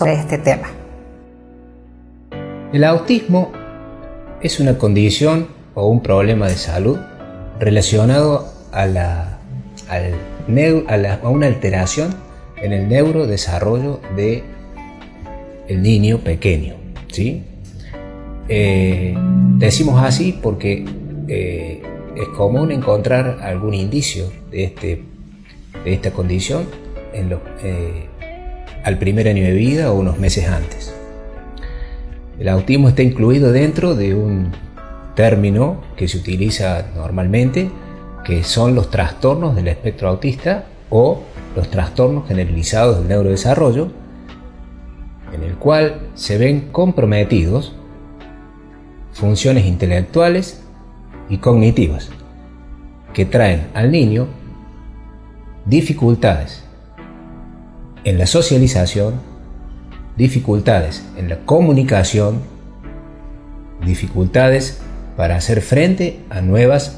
sobre este tema. El autismo es una condición o un problema de salud relacionado a una alteración en el neurodesarrollo del niño pequeño, ¿sí? Decimos así porque es común encontrar algún indicio de esta condición al primer año de vida o unos meses antes. El autismo está incluido dentro de un término que se utiliza normalmente, que son los trastornos del espectro autista o los trastornos generalizados del neurodesarrollo, en el cual se ven comprometidos funciones intelectuales y cognitivas que traen al niño dificultades en la socialización, dificultades en la comunicación, dificultades para hacer frente a nuevos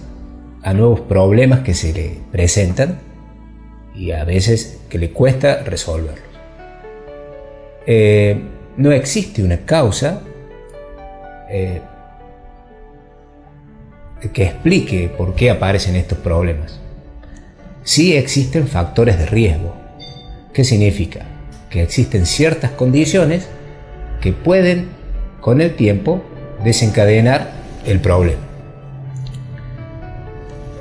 problemas que se le presentan y a veces que le cuesta resolverlos. No existe una causa que explique por qué aparecen estos problemas. Sí existen factores de riesgo. ¿Qué significa? Que existen ciertas condiciones que pueden, con el tiempo, desencadenar el problema.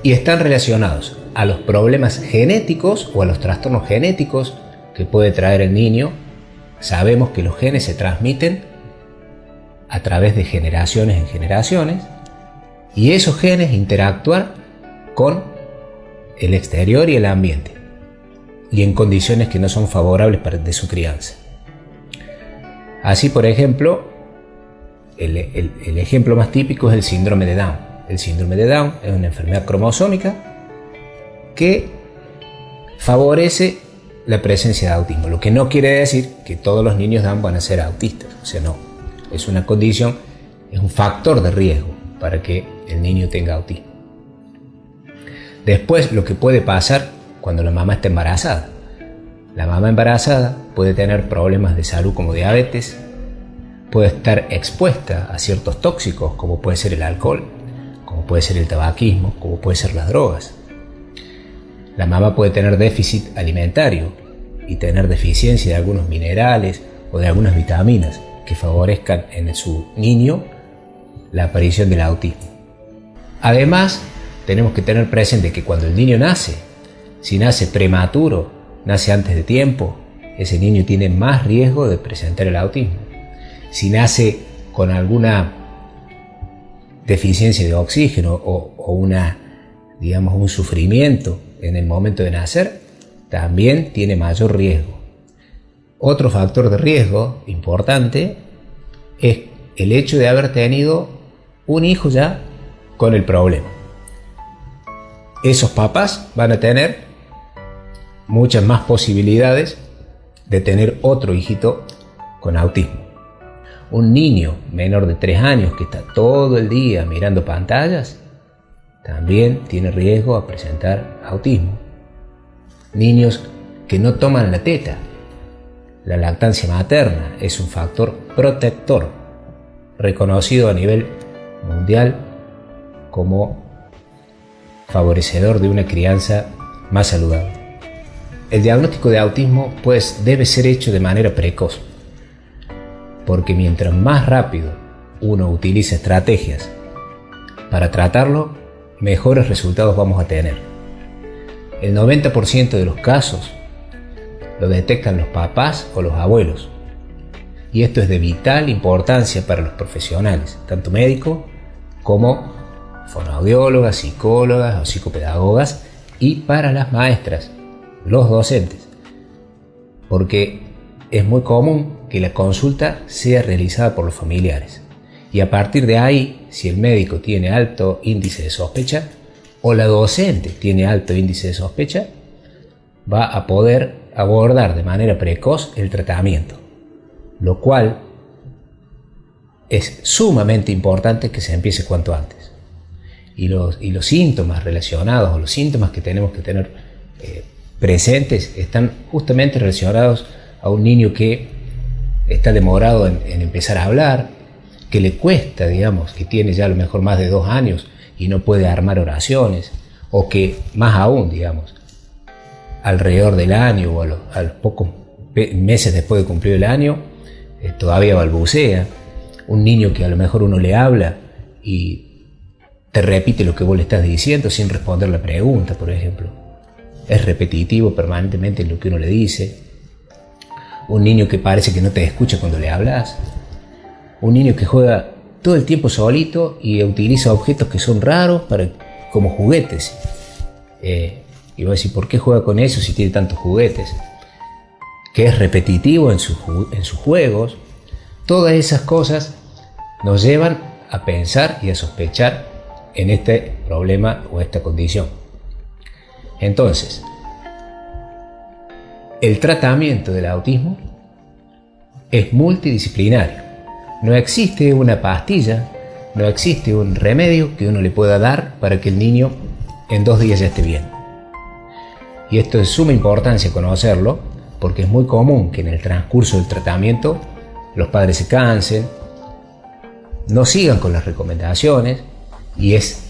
Y están relacionados a los problemas genéticos o a los trastornos genéticos que puede traer el niño. Sabemos que los genes se transmiten a través de generaciones en generaciones y esos genes interactúan con el exterior y el ambiente y en condiciones que no son favorables de su crianza. Así, por ejemplo, el ejemplo más típico es el síndrome de Down. El síndrome de Down es una enfermedad cromosómica que favorece la presencia de autismo, lo que no quiere decir que todos los niños Down van a ser autistas, o sea, no, es una condición, es un factor de riesgo para que el niño tenga autismo. Después, lo que puede pasar cuando la mamá está embarazada. La mamá embarazada puede tener problemas de salud como diabetes, puede estar expuesta a ciertos tóxicos como puede ser el alcohol, como puede ser el tabaquismo, como puede ser las drogas. La mamá puede tener déficit alimentario y tener deficiencia de algunos minerales o de algunas vitaminas que favorezcan en su niño la aparición del autismo. Además, tenemos que tener presente que cuando el niño nace, si nace prematuro, nace antes de tiempo, ese niño tiene más riesgo de presentar el autismo. Si nace con alguna deficiencia de oxígeno o un sufrimiento en el momento de nacer, también tiene mayor riesgo. Otro factor de riesgo importante es el hecho de haber tenido un hijo ya con el problema. Esos papás van a tener muchas más posibilidades de tener otro hijito con autismo. Un niño menor de 3 años que está todo el día mirando pantallas también tiene riesgo a presentar autismo. Niños que no toman la teta. La lactancia materna es un factor protector reconocido a nivel mundial como favorecedor de una crianza más saludable. El diagnóstico de autismo debe ser hecho de manera precoz, porque mientras más rápido uno utiliza estrategias para tratarlo, mejores resultados vamos a tener. El 90% de los casos lo detectan los papás o los abuelos, y esto es de vital importancia para los profesionales, tanto médicos como fonoaudiólogas, psicólogas o psicopedagogas, y para las maestras, los docentes, porque es muy común que la consulta sea realizada por los familiares y a partir de ahí, si el médico tiene alto índice de sospecha o la docente tiene alto índice de sospecha, va a poder abordar de manera precoz el tratamiento, lo cual es sumamente importante que se empiece cuanto antes. Y los síntomas relacionados o los síntomas que tenemos que tener presentes están justamente relacionados a un niño que está demorado en empezar a hablar, que le cuesta, digamos, que tiene ya a lo mejor más de 2 años y no puede armar oraciones, o que más aún, digamos, alrededor del año o a los pocos meses después de cumplir el año, todavía balbucea. Un niño que a lo mejor uno le habla y te repite lo que vos le estás diciendo sin responder la pregunta, por ejemplo. Es repetitivo permanentemente en lo que uno le dice. Un niño que parece que no te escucha cuando le hablas. Un niño que juega todo el tiempo solito y utiliza objetos que son raros como juguetes. Y vos decís, ¿por qué juega con eso si tiene tantos juguetes? Que es repetitivo en sus juegos. Todas esas cosas nos llevan a pensar y a sospechar en este problema o esta condición. Entonces, el tratamiento del autismo es multidisciplinario. No existe una pastilla, no existe un remedio que uno le pueda dar para que el niño en 2 días ya esté bien. Y esto es de suma importancia conocerlo, porque es muy común que en el transcurso del tratamiento los padres se cansen, no sigan con las recomendaciones, y es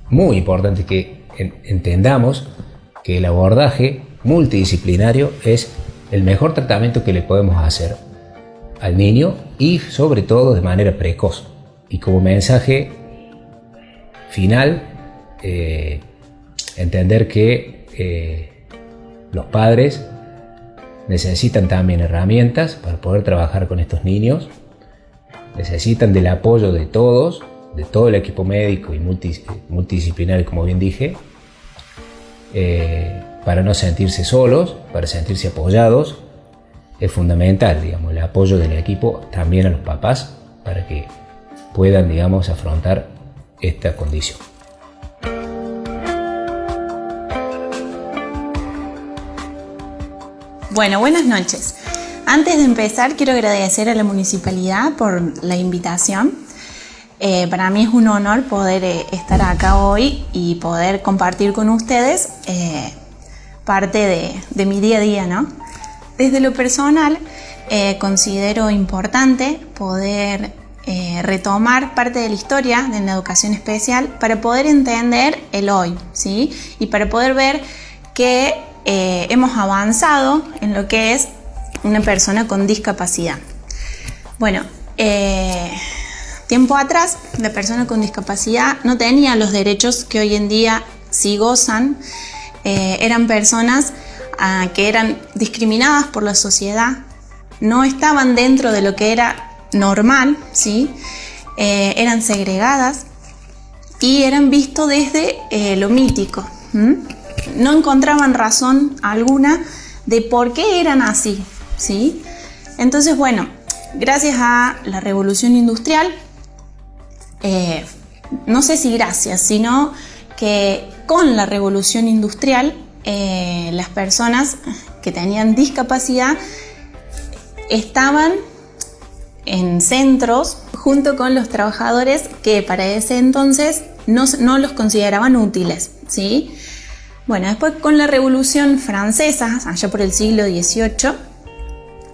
muy importante que entendamos que el abordaje multidisciplinario es el mejor tratamiento que le podemos hacer al niño, y sobre todo de manera precoz. Y como mensaje final, entender que los padres necesitan también herramientas para poder trabajar con estos niños, necesitan del apoyo de todos, de todo el equipo médico y multidisciplinario, como bien dije, para no sentirse solos, para sentirse apoyados. Es fundamental, digamos, el apoyo del equipo también a los papás para que puedan, digamos, afrontar esta condición. Bueno, buenas noches. Antes de empezar, quiero agradecer a la municipalidad por la invitación. Para mí es un honor poder estar acá hoy y poder compartir con ustedes parte de mi día a día, ¿no? Desde lo personal, considero importante poder retomar parte de la historia de la educación especial para poder entender el hoy, ¿sí? Y para poder ver que hemos avanzado en lo que es una persona con discapacidad. Bueno, tiempo atrás, la persona con discapacidad no tenía los derechos que hoy en día sí gozan. Eran personas que eran discriminadas por la sociedad, no estaban dentro de lo que era normal, ¿sí? Eran segregadas y eran vistos desde lo mítico. No encontraban razón alguna de por qué eran así, ¿sí? Entonces, bueno, gracias a la revolución industrial, no sé si gracias, sino que con la revolución industrial, las personas que tenían discapacidad estaban en centros junto con los trabajadores que para ese entonces no los consideraban útiles, ¿sí? Bueno, después con la Revolución Francesa, allá por el siglo XVIII,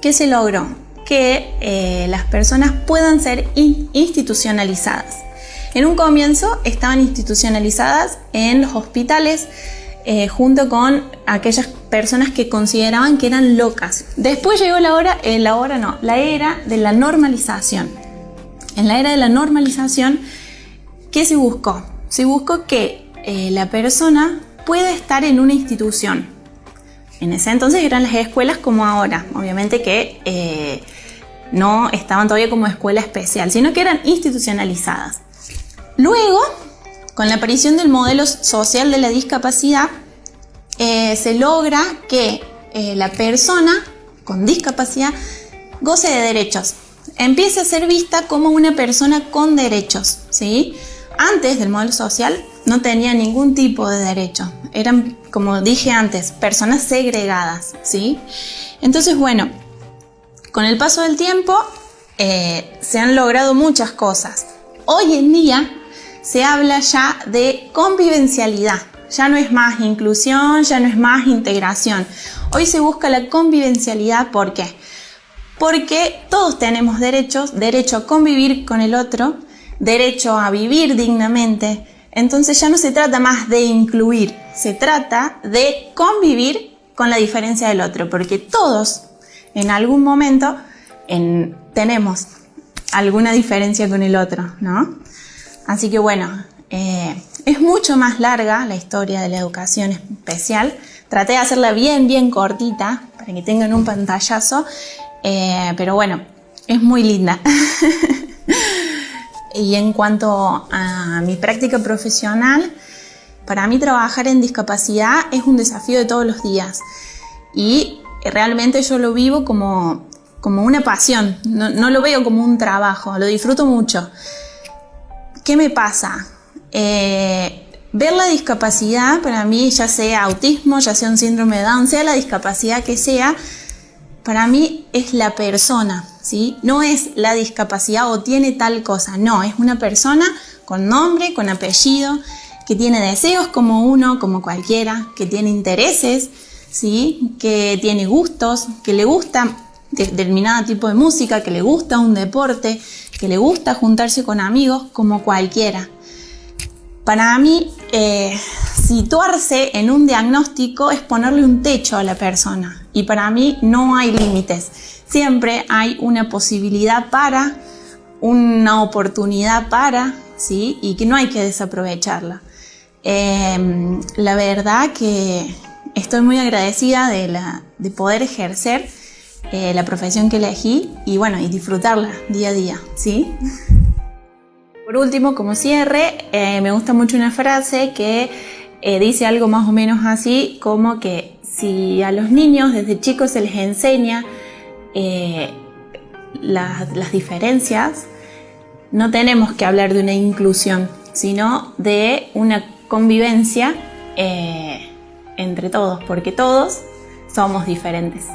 ¿qué se logró? Que las personas puedan ser institucionalizadas. En un comienzo estaban institucionalizadas en los hospitales, junto con aquellas personas que consideraban que eran locas. Después llegó la era de la normalización. En la era de la normalización, ¿qué se buscó? Se buscó que la persona pueda estar en una institución. En ese entonces eran las escuelas como ahora, obviamente que no estaban todavía como escuela especial, sino que eran institucionalizadas. Luego, con la aparición del modelo social de la discapacidad, se logra que la persona con discapacidad goce de derechos, empiece a ser vista como una persona con derechos, ¿sí? Antes del modelo social no tenía ningún tipo de derecho, eran, como dije antes, personas segregadas, ¿sí? Entonces, bueno, con el paso del tiempo se han logrado muchas cosas. Hoy en día se habla ya de convivencialidad, ya no es más inclusión, ya no es más integración. Hoy se busca la convivencialidad, ¿por qué? porque todos tenemos derechos, derecho a convivir con el otro, derecho a vivir dignamente. Entonces ya no se trata más de incluir, se trata de convivir con la diferencia del otro, porque todos en algún momento tenemos alguna diferencia con el otro, ¿no? Así que bueno, es mucho más larga la historia de la educación especial. Traté de hacerla bien cortita para que tengan un pantallazo, pero bueno, es muy linda. Y en cuanto a mi práctica profesional, para mí trabajar en discapacidad es un desafío de todos los días y realmente yo lo vivo como una pasión, no lo veo como un trabajo, lo disfruto mucho. ¿Qué me pasa? Ver la discapacidad, para mí, ya sea autismo, ya sea un síndrome de Down, sea la discapacidad que sea, para mí es la persona, ¿sí? No es la discapacidad o tiene tal cosa, no, es una persona con nombre, con apellido, que tiene deseos como uno, como cualquiera, que tiene intereses, ¿sí? Que tiene gustos, que le gusta determinado tipo de música, que le gusta un deporte, que le gusta juntarse con amigos, como cualquiera. Para mí, situarse en un diagnóstico es ponerle un techo a la persona y para mí no hay límites. Siempre hay una posibilidad para, una oportunidad para, ¿sí? Y que no hay que desaprovecharla. La verdad que estoy muy agradecida de poder ejercer la profesión que elegí y bueno, y disfrutarla día a día, ¿sí? Por último, como cierre, me gusta mucho una frase que dice algo más o menos así, como que si a los niños desde chicos se les enseña las diferencias, no tenemos que hablar de una inclusión, sino de una convivencia entre todos, porque todos somos diferentes.